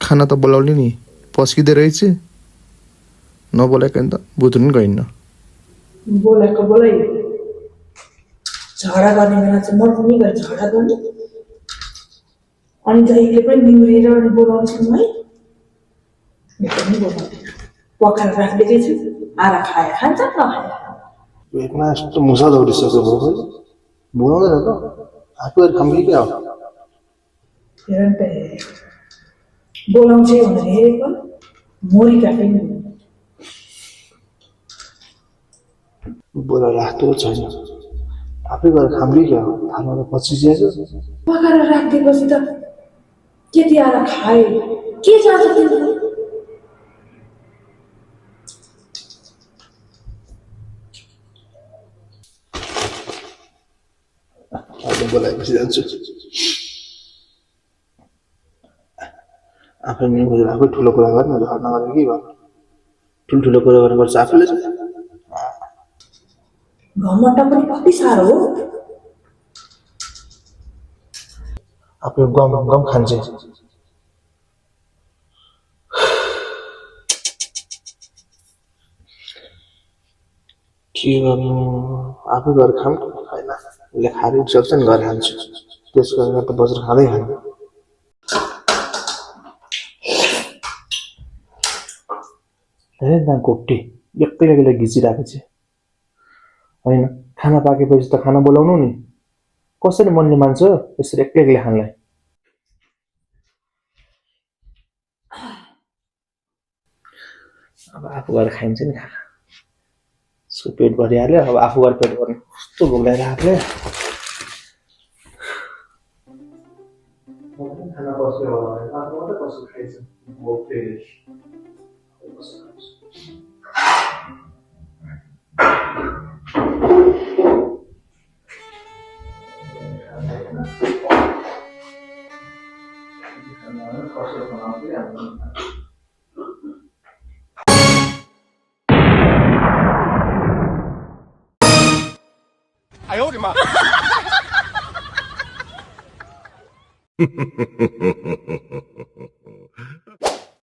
खाना त बोलाउने नि पस्किँदै रहेछ नबोलाइकन त बुझ्नु पनि गइन्न बोलाएको बोलाइ झगडा गर्ने बेला चाहिँ म पनि गएर झगडा गर्ने अनि जहिले पनि निहुरेर अनि बोलाउँछु है म पनि बोलाउँदिनँ पकाएर राखिदिएकै छु आएर खाएर खान्छ नखाएर पेटमा यस्तो मुसा दौडिसक्यो भयो बोलाउँदैन त आफूहरू खाम्ली क्या हो हेर नि त बोलाउँछे भनेर हेरेको मोरी काटेन बोला राख्दो छैन आफै गएर खाम्ली क्या हो थालमा त पचिसकेको पकाएर राखिदिएपछि त केटी आएर खाए के जान्छ तिम्रो अहिले बोलाएपछि जान्छु आफै निहुरेर आफै ठुलो कुरा गर्ने झर नगरेर के गर्नु ठुल्ठुलो कुरा गर्नुपर्छ आफूले घमण्ड पनि कति साह्रो हो आफू गम गम खान्छे के गर्नु आफै गएर खाम होइन उसले खाएर उठ्छ नि गरेर खान्छु त्यसको त बसेर खाँदै खानु धेरै न कोप्टे एक्लै एक्लै घिचिरहेको छ होइन खाना पाकेपछि त खाना बोलाउनु नि कसरी मनले मान्छ यसरी एक्लै एक्लै खानलाई अब आफू गएर खाइन्छ नि खाना उसको पेट भरिहाल्यो अब आफू गएर पेट भर्नु कस्तो भोक लागिरहेको खाना बस्यो भने आफू मात्रै बसेर खाइन्छ भोकले哎呦我的妈